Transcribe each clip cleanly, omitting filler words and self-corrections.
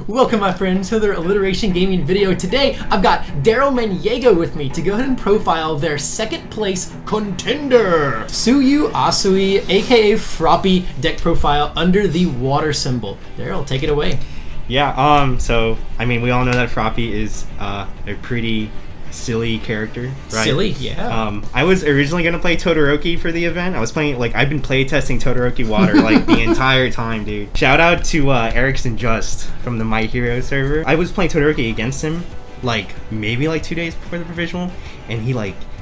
Welcome my friends to another Alliteration Gaming video. Today I've got Darryl Maniego with me to go ahead and profile their second place contender, Tsuyu Asui, aka Froppy, deck profile under the water symbol. Darryl, take it away. Yeah, so I mean we all know that Froppy is a pretty silly character, right? Silly, yeah. I was originally gonna play Todoroki for the event. I was playing, like, I've been play testing Todoroki Water like the entire time, dude. Shout out to Erickson Just from the My Hero server. I was playing Todoroki against him like maybe like 2 days before the provisional, and he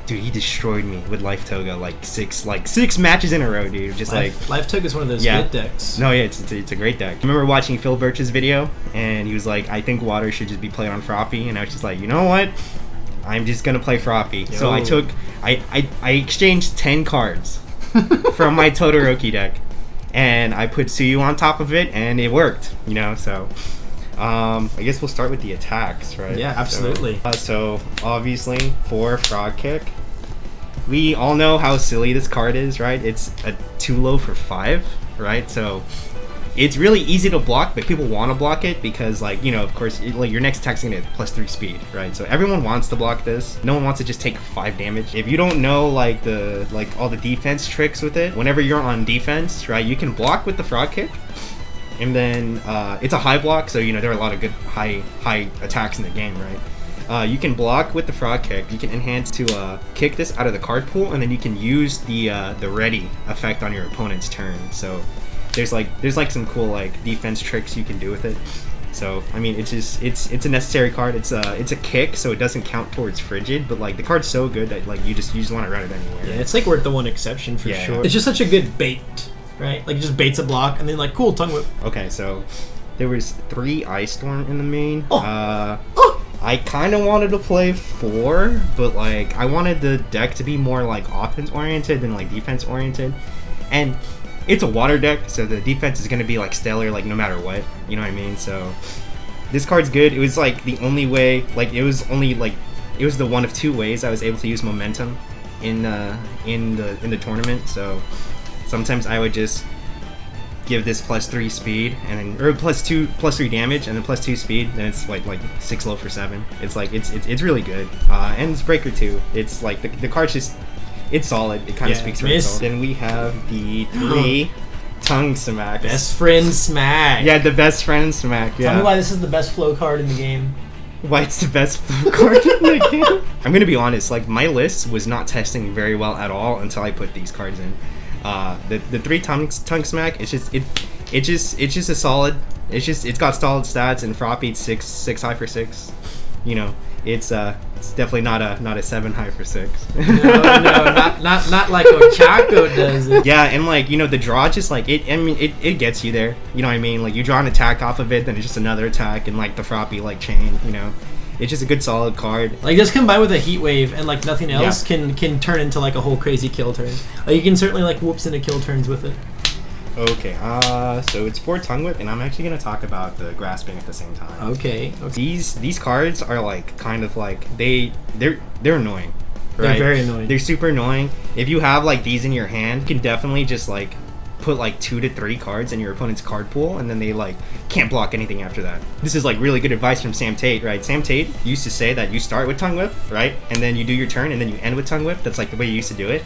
he destroyed me with Life Toga like six matches in a row, dude. Just Life Toga is one of those good decks. No, yeah, it's a great deck. I remember watching Phil Birch's video, and he was like, I think Water should just be played on Froppy, and I was just like, you know what? I'm just gonna play Froppy. So I exchanged 10 cards from my Todoroki deck, and I put Tsuyu on top of it, and it worked. You know, so I guess we'll start with the attacks, right? Yeah, absolutely. So obviously for Frog Kick, we all know how silly this card is, right? It's a 2 low for 5, right? So it's really easy to block, but people want to block it because, like, you know, of course, your next attack's gonna get +3 speed, right? So everyone wants to block this. No one wants to just take 5 damage. If you don't know like all the defense tricks with it, whenever you're on defense, right, you can block with the Frog Kick, and then it's a high block, so you know there are a lot of good high attacks in the game, right? You can block with the Frog Kick. You can enhance to kick this out of the card pool, and then you can use the ready effect on your opponent's turn. So there's some cool like defense tricks you can do with it. So I mean, it's a necessary card. It's a kick, so it doesn't count towards Frigid, but like the card's so good that like you just want to run it anywhere. Yeah, it's like we're the one exception for sure. It's just such a good bait, right? Like it just baits a block and then like cool tongue whip. Okay, so there was 3 Ice Storm in the main. Oh. I kind of wanted to play 4, but like I wanted the deck to be more like offense oriented than like defense oriented, and it's a water deck, so the defense is going to be like stellar, like no matter what, you know what I mean? So this card's good. It was like the only way, like it was the one of 2 ways I was able to use momentum in the tournament. So sometimes I would just give this +3 speed, and then or +3 damage, and then +2 speed. Then it's like 6 low for 7. It's like it's really good, and it's breaker too. It's like the card's just, it's solid. It kind of speaks for itself. Then we have the 3 tongue smacks. Best friend smack. Yeah, the best friend smack. Yeah. Tell me why this is the best flow card in the game. Why it's the best flow card in the game? I'm gonna be honest. Like my list was not testing very well at all until I put these cards in. The 3 tongue smack. It's just a solid. It's got solid stats, and Froppy 6 high for 6. You know. It's definitely not a 7 high for 6. No, not like Ochako does it. Yeah, and like, you know, the draw just like it gets you there. You know what I mean? Like you draw an attack off of it, then it's just another attack, and like the Froppy like chain. You know, it's just a good solid card. Like just combined with a heat wave and like nothing else can turn into like a whole crazy kill turn. Like you can certainly like whoops into kill turns with it. Okay, so it's 4 tongue whip, and I'm actually gonna talk about the grasping at the same time. Okay. These cards are like kind of like they're annoying. Right? They're very annoying. They're super annoying. If you have like these in your hand, you can definitely just like put like 2 to 3 cards in your opponent's card pool, and then they like can't block anything after that. This is like really good advice from Sam Tate, right? Sam Tate used to say that you start with tongue whip, right, and then you do your turn, and then you end with tongue whip. That's like the way you used to do it.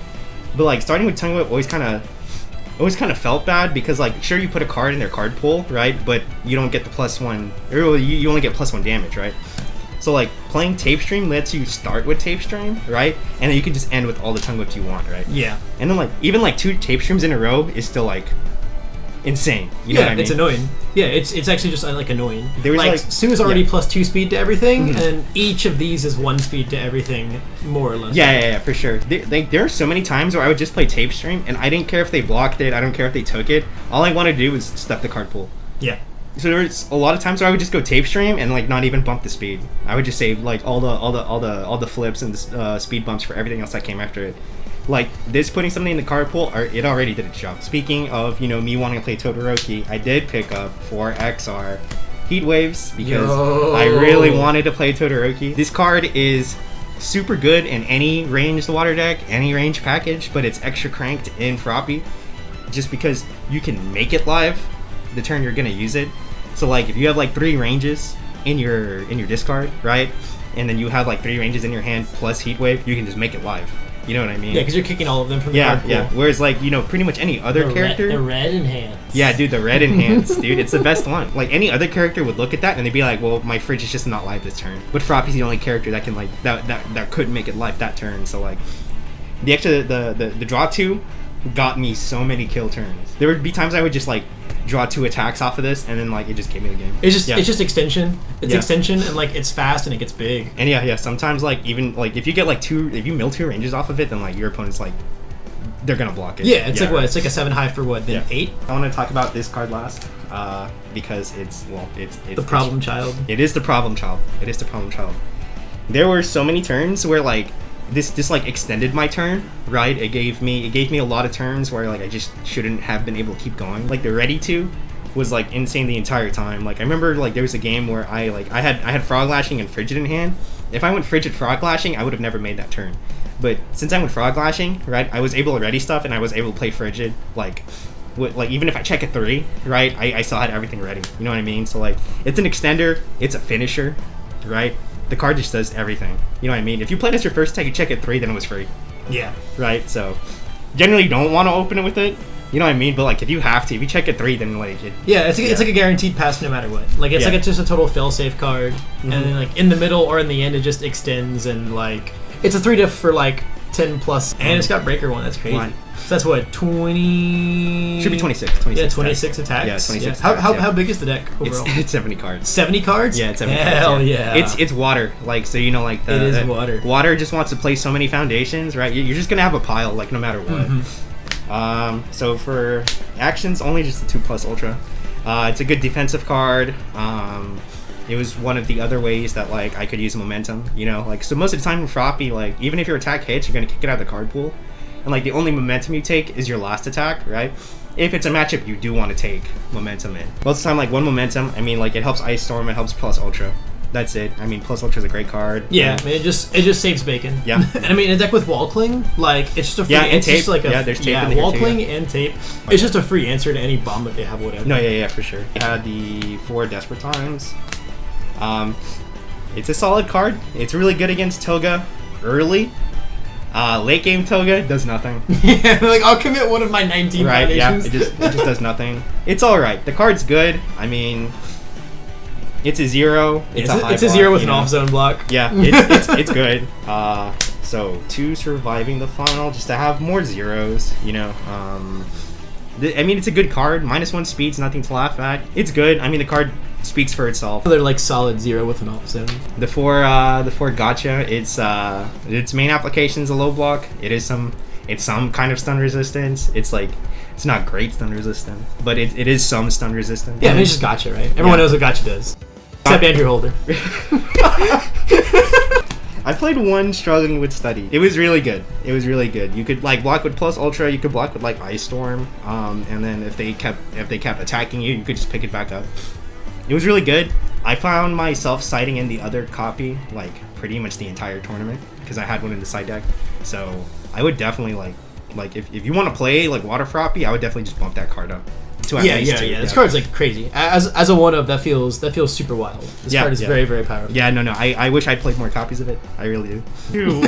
But like starting with tongue whip always kind of felt bad, because like sure you put a card in their card pool, right, but you don't get the +1, or you only get +1 damage, right? So like playing Tape Stream lets you start with Tape Stream, right, and then you can just end with all the tongue whips you want, right? Yeah. And then like even like 2 Tape Streams in a row is still like insane. You know what I mean? It's annoying. Yeah, it's actually just like annoying. There was like Su's already +2 speed to everything, and each of these is 1 speed to everything, more or less. Yeah, for sure. There are so many times where I would just play Tape Stream, and I didn't care if they blocked it. I don't care if they took it. All I wanted to do was stuff the card pool. Yeah. So there was a lot of times where I would just go Tape Stream and like not even bump the speed. I would just save like all the flips and the speed bumps for everything else that came after it. Like this, putting something in the card pool, it already did its job. Speaking of, you know, me wanting to play Todoroki, I did pick up 4 XR Heat Waves because I really wanted to play Todoroki. This card is super good in any ranged water deck, any range package, but it's extra cranked in Froppy just because you can make it live the turn you're gonna use it. So like if you have like 3 ranges in your discard, right? And then you have like 3 ranges in your hand plus Heat Wave, you can just make it live. You know what I mean? Yeah, because you're kicking all of them from the card pool. Yeah. Whereas like, you know, pretty much any other character, the red enhance. Yeah, dude, the red enhance, dude, it's the best one. Like any other character would look at that and they'd be like, well, my fridge is just not live this turn. But Froppy's the only character that can like that could make it live that turn. So like the extra the draw 2 got me so many kill turns. There would be times I would just like draw 2 attacks off of this and then like it just gave me the game. It's just extension. It's extension and like it's fast and it gets big. And sometimes like even like if you get like if you mill 2 ranges off of it, then like your opponent's like they're gonna block it. Yeah, it's like what? It's like a 7 high for what? Then 8? I want to talk about this card last because it's the problem child. It is the problem child. It is the problem child. There were so many turns where like this like extended my turn, right? It gave me a lot of turns where like I just shouldn't have been able to keep going. Like the ready to was like insane the entire time. Like I remember like there was a game where I had Frog Lashing and Frigid in hand. If I went Frigid Frog Lashing, I would have never made that turn. But since I went Frog Lashing, right, I was able to ready stuff and I was able to play Frigid. Like even if I check at 3, right, I still had everything ready. You know what I mean? So like it's an extender, it's a finisher, right? The card just does everything. You know what I mean? If you played as your first attack, you check at 3, then it was free. Yeah. Right? So, generally you don't want to open it with it. You know what I mean? But, like, if you have to, if you check at 3, then, like... It's like a guaranteed pass no matter what. Like, it's like it's just a total fail-safe card. Mm-hmm. And then, like, in the middle or in the end, it just extends and, like... It's a 3-diff for, like, 10 plus. And it's got Breaker 1. That's crazy. So that's what, 20... Should be 26. 26 attacks. Yeah, 26 attacks. How big is the deck overall? It's 70 cards. 70 cards? Yeah, it's 70 cards. Hell yeah. It's water. Like, so you know, like... It is water. Water just wants to play so many foundations, right? You're just going to have a pile, like, no matter what. Mm-hmm. So for actions, only just the 2+ Ultra. It's a good defensive card. It was one of the other ways that like I could use momentum, you know, like so most of the time in Froppy, like even if your attack hits, you're gonna kick it out of the card pool, and like the only momentum you take is your last attack, right? If it's a matchup, you do want to take momentum in. Most of the time, like 1 momentum, I mean, like it helps Ice Storm, it helps plus Ultra. That's it. I mean, plus Ultra is a great card. Yeah, I mean, it just saves bacon. Yeah, and I mean, a deck with Wall Cling, like it's just a free, and it's tape. Just like a, there's tape. In Wall Cling and tape. It's just a free answer to any bomb that they have, whatever. No, yeah, for sure. I had the 4 Desperate Times. It's a solid card. It's really good against Toga early. Late game Toga does nothing. Yeah, like I'll commit one of my 19 foundations. Yeah, it just does nothing. It's all right. The card's good. I mean, it's a 0. It's a high 0 with an off zone block. Yeah, it's good. So 2 surviving the final just to have more zeros. You know. I mean, it's a good card. -1 speed's nothing to laugh at. It's good. I mean, the card speaks for itself. They're like solid 0 with an off zone. The 4 gotcha. Its main application is a low block. It's some kind of stun resistance. It's not great stun resistance, but it is some stun resistance. Yeah, I mean, it's just gotcha, right? Everyone knows what gotcha does, except Andrew Holder. I played 1 struggling with study. It was really good. You could like block with plus Ultra. You could block with like Ice Storm. And then if they kept attacking you, you could just pick it back up. It was really good. I found myself citing in the other copy like pretty much the entire tournament because I had one in the side deck. So I would definitely like if you want to play like Water Froppy, I would definitely just bump that card up. Yeah. This card's like crazy. As a 1-of, that feels super wild. This card is very, very powerful. Yeah, no. I wish I'd played more copies of it. I really do.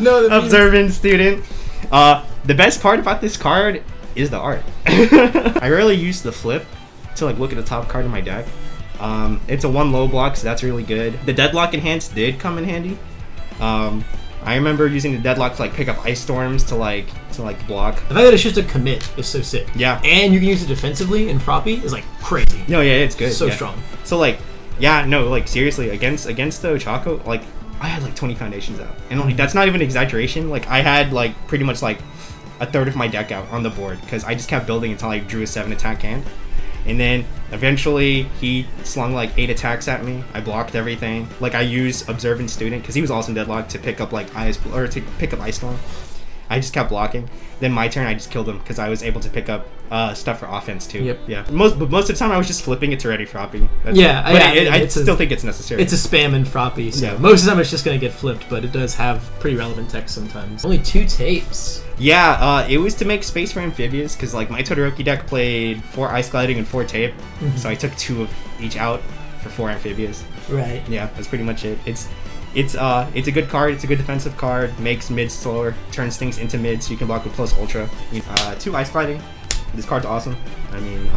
No, observant student. The best part about this card is the art. I rarely use the flip to like look at the top card of my deck. It's a 1 low block, so that's really good. The Deadlock Enhance did come in handy. I remember using the Deadlock to like pick up Ice Storms to block. The fact that it's just a commit is so sick. Yeah. And you can use it defensively in Froppy is like crazy. No, yeah, it's good. So strong. So like, yeah, no, like seriously, against the Ochako, like I had like 20 foundations out. And like that's not even an exaggeration. Like I had like pretty much like a third of my deck out on the board because I just kept building until I drew a 7 attack hand. And then eventually he slung like 8 attacks at me. I blocked everything. Like I used Observant Student because he was also in Deadlock to pick up like to pick up Ice Storm. I just kept blocking. Then my turn, I just killed him because I was able to pick up stuff for offense too. Yep. Yeah. Most of the time, I was just flipping it to ready Froppy. But I still think it's necessary. It's a spam and Froppy, so most of the time it's just gonna get flipped, but it does have pretty relevant text sometimes. Only 2 tapes. Yeah, it was to make space for amphibious, because like my Todoroki deck played 4 ice gliding and 4 tape, so I took 2 of each out for 4 amphibious. Right. Yeah, that's pretty much it. It's a good card. It's a good defensive card. Makes mid slower, turns things into mid, so you can block with plus ultra. 2 ice gliding. This card's awesome. I mean,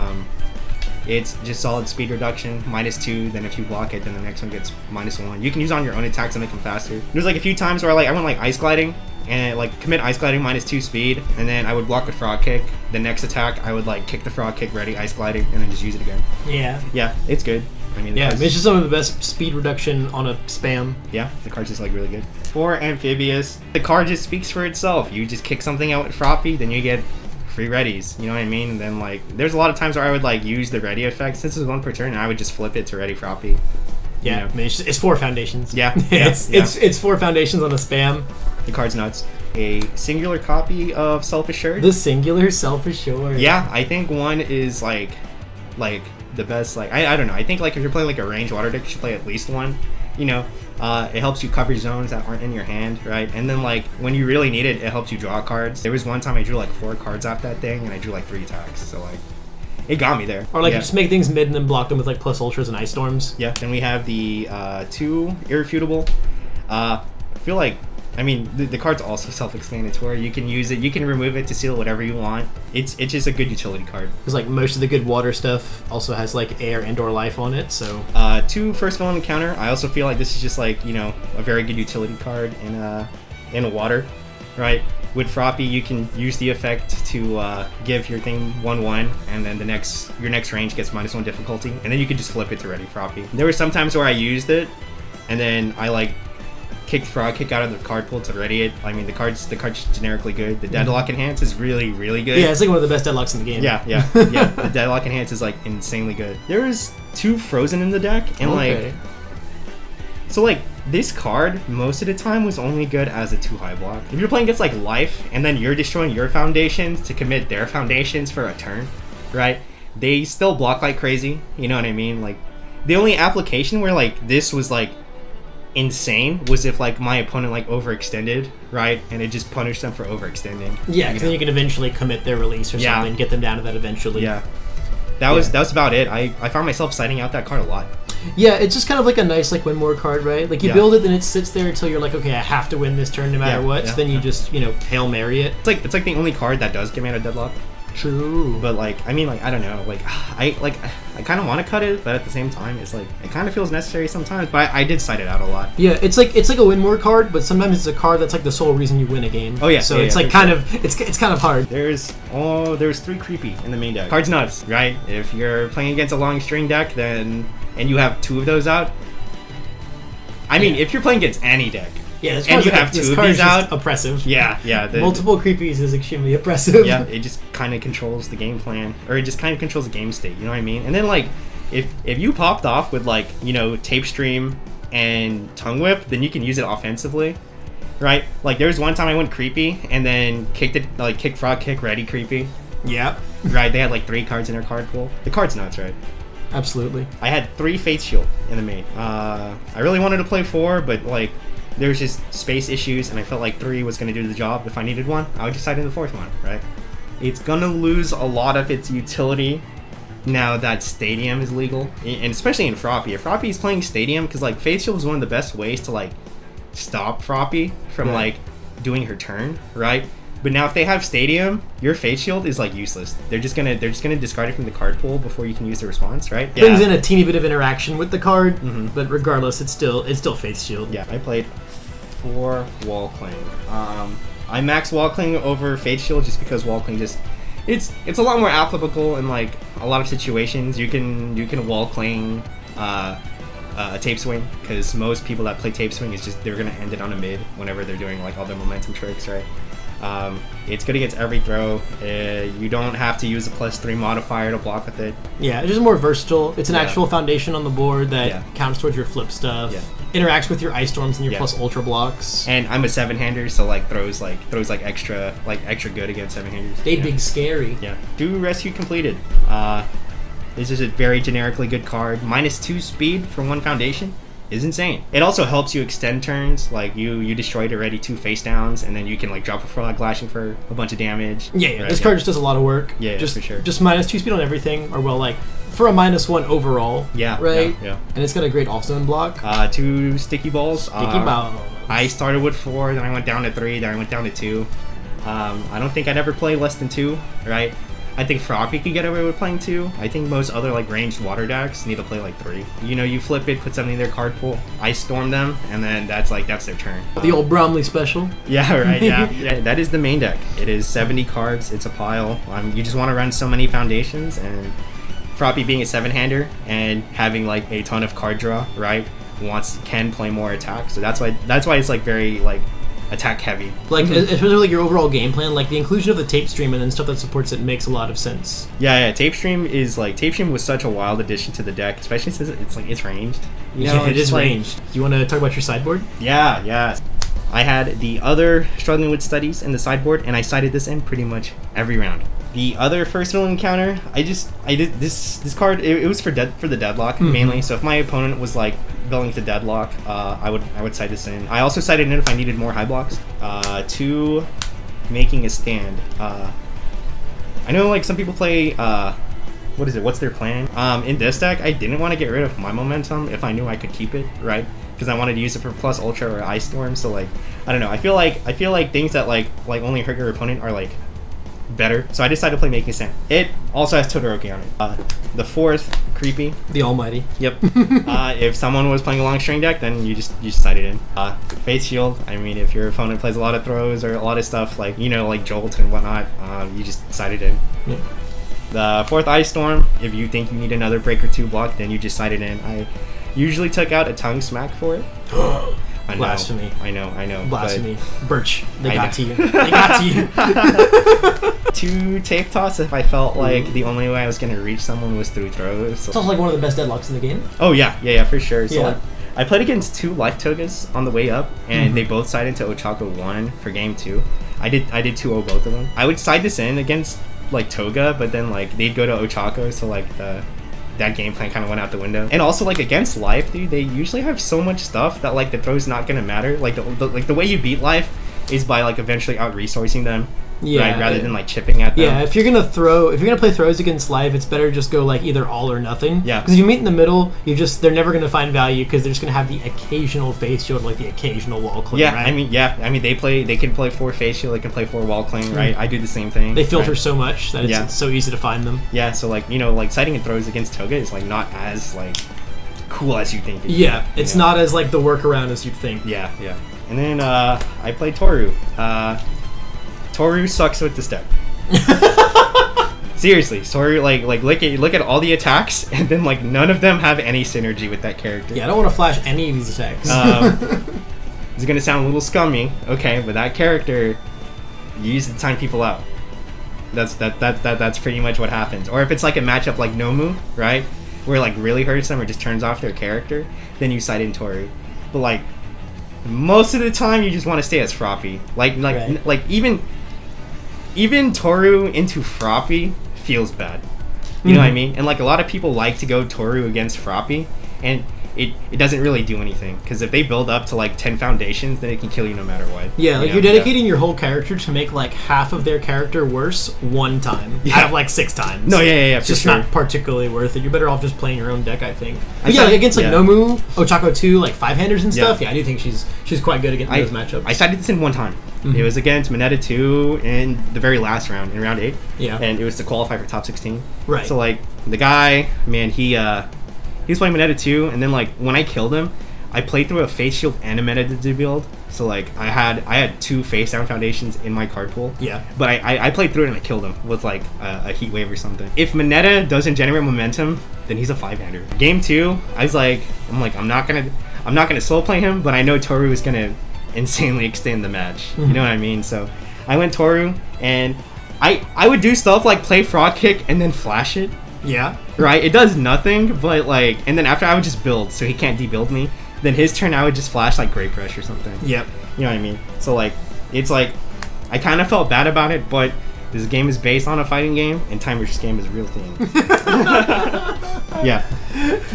it's just solid speed reduction, -2. Then if you block it, then the next one gets -1. You can use it on your own attacks to make them faster. There's like a few times where I went like ice gliding and like commit ice gliding -2 speed, and then I would block with frog kick. The next attack, I would like kick the frog kick, ready ice gliding, and then just use it again. Yeah. Yeah, it's good. I mean, it's just some of the best speed reduction on a spam. Yeah, the card's just like really good. For amphibious, the card just speaks for itself. You just kick something out with Froppy, then you get free readies. You know what I mean? And then like, there's a lot of times where I would like use the ready effect since it's 1 per turn, and I would just flip it to ready Froppy. Yeah, You know? I mean, it's 4 foundations. Yeah, it's 4 foundations on a spam. The card's nuts. A singular copy of Self-Assured. The singular Self-Assured. Yeah, I think one is like the best. Like I don't know. I think like if you're playing like a range water deck, you should play at least one. You know, it helps you cover zones that aren't in your hand, right? And then like when you really need it, it helps you draw cards. There was one time I drew like 4 cards off that thing, and I drew like 3 attacks. So like, it got me there. Or like just make things mid and then block them with like plus ultras and ice storms. Yeah. Then we have the 2 irrefutable. I feel like. I mean, the card's also self-explanatory. You can use it, you can remove it to seal whatever you want. It's just a good utility card. Because like most of the good water stuff also has like air and or life on it, so... 2 first villain encounter. I also feel like this is just like, you know, a very good utility card in water, right? With Froppy, you can use the effect to give your thing 1/1, and then your next range gets -1 difficulty, and then you can just flip it to ready Froppy. There were some times where I used it, and then I like kicked frog kick out of the card pool to ready it. I mean, the card's generically good. The Deadlock Enhance is really, really good. Yeah, it's like one of the best deadlocks in the game. Yeah. The Deadlock Enhance is like insanely good. There is 2 frozen in the deck, and like, so like this card most of the time was only good as a 2 high block. If you're playing against like life, and then you're destroying your foundations to commit their foundations for a turn, right? They still block like crazy. You know what I mean? Like, the only application where like this was like insane was if like my opponent like overextended, right, and it just punished them for overextending. Yeah, because then you can eventually commit their release or something and get them down to that eventually. Yeah, that was about it. I found myself citing out that card a lot. Yeah, it's just kind of like a nice like win more card, right? Like you build it, then it sits there until you're like, okay, I have to win this turn no matter what. So then you just, you know, Hail Mary it. It's like the only card that does get mana deadlock. True. But like, I mean, like, I don't know, like I kind of want to cut it, but at the same time, it's like it kind of feels necessary sometimes. But I did cite it out a lot. Yeah, it's like a win more card, but sometimes it's a card that's like the sole reason you win a game. Oh yeah. So it's like kind of it's kind of hard. There's 3 creepy in the main deck. Card's nuts, right? If you're playing against a long string deck, then and you have 2 of those out. I mean, if you're playing against any deck. Yeah, this and you have 2 of these out. Oppressive. Yeah. Multiple creepies is extremely oppressive. Yeah, it just kind of controls the game plan, or it just kind of controls the game state. You know what I mean? And then like, if you popped off with like, you know, Tape Stream and Tongue Whip, then you can use it offensively, right? Like there was one time I went creepy and then kicked frog kick ready creepy. Yep. Right. They had like 3 cards in their card pool. The card's nuts, right? Absolutely. I had 3 Faith Shield in the main. I really wanted to play 4, but like, there's just space issues, and I felt like 3 was going to do the job. If I needed one, I would decide on the 4th one, right? It's going to lose a lot of its utility now that Stadium is legal, and especially in Froppy. If Froppy is playing Stadium, because like Faith Shield is one of the best ways to like stop Froppy from like doing her turn, right? But now if they have Stadium, your Faith Shield is like useless. They're just gonna discard it from the card pool before you can use the response, right? Brings in a teeny bit of interaction with the card, but regardless, it's still Faith Shield. Yeah, I played 4 Wall Cling. I maxed Wall Cling over Faith Shield just because Wall Cling just it's a lot more applicable in like a lot of situations. You can Wall Cling a Tape Swing, because most people that play Tape Swing is just they're gonna end it on a mid whenever they're doing like all their momentum tricks, right? It's good against every throw. You don't have to use a +3 modifier to block with it. Yeah, it's just more versatile. It's an actual foundation on the board that counts towards your flip stuff. Yeah. interacts with your ice storms and your Yeah. plus ultra blocks. And I'm a 7-hander, so like throws extra good against 7-handers. They big scary. Yeah. Do rescue completed. This is a very generically good card. -2 speed for 1 foundation is insane. It also helps you extend turns. Like you destroyed already 2 face downs, and then you can like drop a frog lashing for a bunch of damage. Yeah. Right, This card just does a lot of work. Yeah, just for sure. Just -2 speed on everything, or well, like for a -1 overall. Yeah. Right. Yeah. And it's got a great off-zone block. 2 sticky balls. Sticky balls. I started with 4, then I went down to 3, then I went down to 2. I don't think I'd ever play less than 2, right? I think Froppy could get away with playing 2. I think most other like ranged water decks need to play like 3. You know, you flip it, put something in their card pool, ice storm them, and then that's their turn. The old Bromley special. Yeah, right. Yeah. That is the main deck. It is 70 cards. It's a pile. You just want to run so many foundations, and Froppy being a 7-hander and having like a ton of card draw, right? Can play more attack. So that's why it's like very like attack heavy. Like, especially like your overall game plan, like the inclusion of the tape stream and then stuff that supports it makes a lot of sense. Yeah. Tape stream was such a wild addition to the deck, especially since it's ranged. You know, it is like, ranged. Do you want to talk about your sideboard? Yeah. I had the other struggling with studies in the sideboard, and I sided this in pretty much every round. The other first villain encounter, I did this card. It was for the deadlock mainly. So if my opponent was like going to deadlock, I would side this in. I also sided in if I needed more high blocks. 2, making a stand. I know like some people play. What is it? What's their plan? In this deck, I didn't want to get rid of my momentum if I knew I could keep it, right? Because I wanted to use it for plus ultra or ice storm. So like, I don't know. I feel like things that like only hurt your opponent are like better. So I decided to play Making Stand. It also has Todoroki on it. The 4th, creepy. The Almighty. Yep. If someone was playing a long string deck, then you just side it in. Face Shield. I mean, if your opponent plays a lot of throws or a lot of stuff like like Jolt and whatnot, you just side it in. Yeah. The 4th Ice Storm. If you think you need another break or 2 block, then you just side it in. I usually took out a Tongue Smack for it. I know, Blasphemy. I know. Blasphemy. Birch. They got to you. They got to you. 2 Tape Toss if I felt like the only way I was going to reach someone was through throws. So. It's also like one of the best deadlocks in the game. Oh, yeah, for sure. So, Yeah. like, I played against 2 Life Togas on the way up, and they both sided into Ochako 1 for game 2. I did 2-0 both of them. I would side this in against, like, Toga, but then, like, they'd go to Ochako, so, like, that game plan kind of went out the window. And also, like, against Life, dude, they usually have so much stuff that, like, the throw's not gonna matter. Like, the way you beat Life is by, like, eventually out-resourcing them. Yeah, right? Rather than like chipping at them. Yeah, if you're gonna play throws against Life, it's better just go like either all or nothing. Yeah. Because if you meet in the middle, they're never gonna find value because they're just gonna have the occasional face shield, like the occasional wall cling. Yeah, right? I mean they can play 4 face shield, they can play 4 wall cling, right? I do the same thing. They filter right? so much that it's so easy to find them. Yeah, so like like siding and throws against Toga is like not as like cool as you think. Yeah, it's not as like the workaround as you'd think. Yeah. And then I played Toru. Toru sucks with this deck. Seriously, Toru like look at all the attacks, and then like none of them have any synergy with that character. Yeah, I don't want to flash any of these attacks. It's gonna sound a little scummy, okay, but that character you use it to time people out. That's pretty much what happens. Or if it's like a matchup like Nomu, right, where it like really hurts them or just turns off their character, then you side in Toru. But like most of the time, you just want to stay as Froppy. Like even Toru into Froppy feels bad. You know what I mean? And like a lot of people like to go Toru against Froppy, and it doesn't really do anything, because if they build up to like 10 foundations, then it can kill you no matter what. Yeah, like you're dedicating your whole character to make like half of their character worse one time out of like 6 times. No, yeah, it's for just sure. not particularly worth it. You're better off just playing your own deck, I think. I Against like Nomu, Ochako 2, like 5-handers and stuff. Yeah, I do think she's quite good against those matchups. I sided this in one time. It was against Mineta 2 in the very last round, in round 8. Yeah. And it was to qualify for top 16. Right. So like the guy, man, he was playing Mineta 2, and then like when I killed him, I played through a face shield and a Mineta build. So like I had 2 face down foundations in my card pool. Yeah. But I played through it and I killed him with like a heat wave or something. If Mineta doesn't generate momentum, then he's a 5-hander. Game 2, I'm not gonna slow play him, but I know Toru is gonna insanely extend the match. You know what I mean? So I went Toru, and I would do stuff like play Frog Kick and then flash it, Yeah. Right? It does nothing, but like, and then after I would just build, so he can't debuild me. Then his turn, I would just flash like Great Crush or something. Yep. You know what I mean? So like, it's like, I kind of felt bad about it, but this game is based on a fighting game, and Time Versus Game is a real thing. Yeah.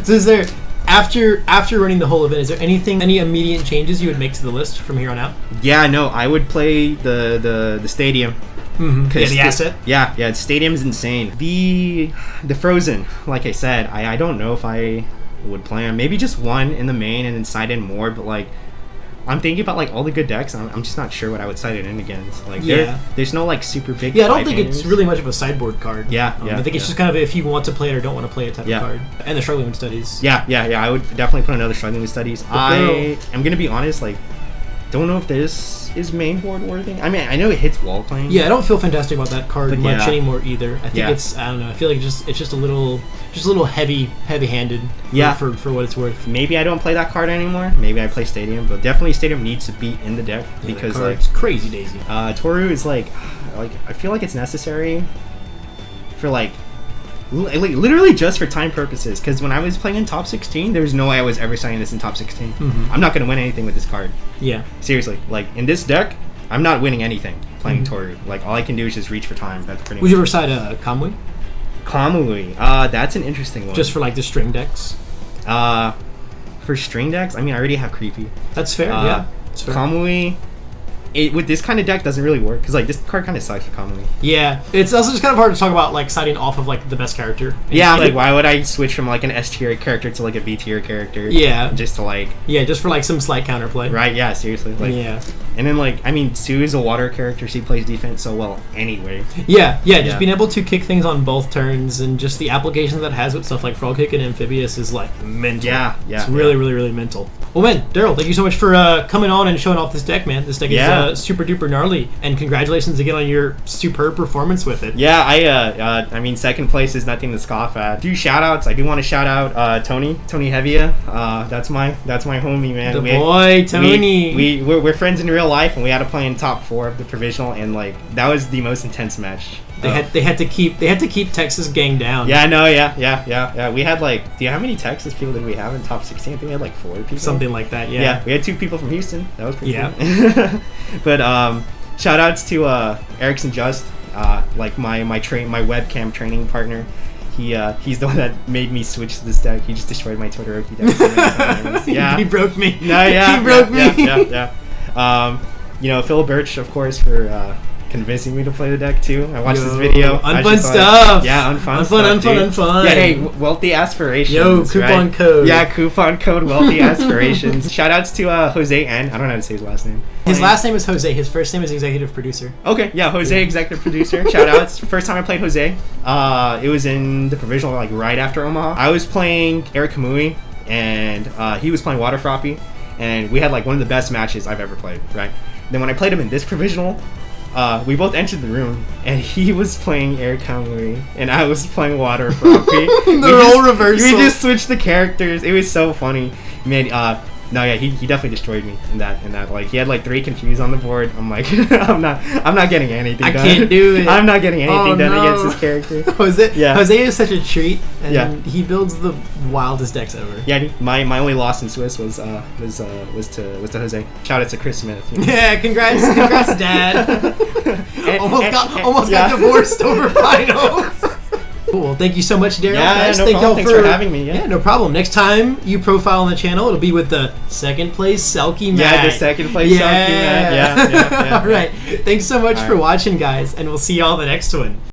So is there, after running the whole event, is there any immediate changes you would make to the list from here on out? Yeah, no, I would play the stadium. Mm-hmm. Yeah, the asset. Yeah, the stadium's insane. The Frozen, like I said, I don't know if I would play them. Maybe just one in the main and then side in more, but like, I'm thinking about like all the good decks. I'm just not sure what I would side it in against. Like, there's no like super big. Yeah, I don't think it's really much of a sideboard card. Yeah, I think it's just kind of if you want to play it or don't want to play it type of card. And the Struggling with Studies. Yeah. I would definitely put another Struggling with Studies. I am gonna be honest, like, don't know if this is main board worthy. I mean, I know it hits wall claim. Yeah, I don't feel fantastic about that card much anymore either. I think it's, I don't know, I feel like it's just a little heavy-handed for what it's worth. Maybe I don't play that card anymore. Maybe I play Stadium, but definitely Stadium needs to be in the deck because like, it's crazy daisy. Toru is like I feel like it's necessary for like literally just for time purposes, because when I was playing in top 16, there's no way I was ever signing this in top 16. I'm not going to win anything with this card. Yeah. Seriously. Like, in this deck, I'm not winning anything playing Toru. Like, all I can do is just reach for time. That's pretty much. Would you ever side Kamui? Kamui. That's an interesting one. Just for, like, the string decks? For string decks? I mean, I already have Creepy. That's fair, yeah. That's fair. Kamui... with this kind of deck doesn't really work because like this card kind of sucks with Kamui. Yeah, it's also just kind of hard to talk about like siding off of like the best character. Yeah, like why would I switch from like an S tier character to like a B tier character? Yeah, just to like just for like some slight counterplay. Right? Yeah, seriously. Like, yeah, and then like I mean, Tsu is a water character. She plays defense so well anyway. Yeah, just being able to kick things on both turns and just the applications that has with stuff like Frog Kick and Amphibious is like mental. Yeah, it's really mental. Well, man, Darryl, thank you so much for coming on and showing off this deck, man. This deck is super duper gnarly, and congratulations again on your superb performance with it. Yeah, I mean, second place is nothing to scoff at. A few shout outs. I do want to shout out Tony Hevia. That's my homie, man. Tony. We're friends in real life, and we had to play in top 4 of the provisional, and like that was the most intense match. They had to keep Texas gang down. Yeah, no, yeah. We had like, do you know how many Texas people did we have in top 16? I think we had like 4 people. Something like that. Yeah. Yeah, we had 2 people from Houston. That was pretty cool. But shout outs to Erickson Just, like my webcam training partner. He's the one that made me switch to this deck. He just destroyed my Todoroki deck. Yeah, he broke me. No, yeah, he broke me. Yeah. You know, Phil Birch, of course, for convincing me to play the deck too. I watched this video. Unfun stuff. Unfun. Yeah, hey, Wealthy Aspirations. Coupon code. Yeah, coupon code Wealthy Aspirations. Shout outs to Jose N. I don't know how to say his last name. His last name is Jose. His first name is executive producer. Okay, yeah, Jose, executive producer. Shout outs. First time I played Jose, it was in the provisional, like right after Omaha. I was playing Eric Kamui, and he was playing Water Froppy, and we had like one of the best matches I've ever played, right? Then when I played him in this provisional, we both entered the room, and he was playing Air Kamui, and I was playing Water Froppy. The role reversal. We just switched the characters. It was so funny. Man, no, yeah, he definitely destroyed me in that. Like, he had like 3 confused on the board. I'm like, I'm not getting anything done. I can't do it. I'm not getting anything done against this character. Jose is such a treat, and he builds the wildest decks ever. Yeah, my only loss in Swiss was to Jose. Shout out to Chris Smith. You know? Yeah, congrats, Dad. almost got divorced over finals. Cool. Thank you so much, Darryl. Yeah, no problem. Thanks for having me. Yeah, no problem. Next time you profile on the channel, it'll be with the second place Selkie Matt. Yeah, the second place Selkie Matt. Yeah. All right. Thanks so much for watching, guys, and we'll see y'all the next one.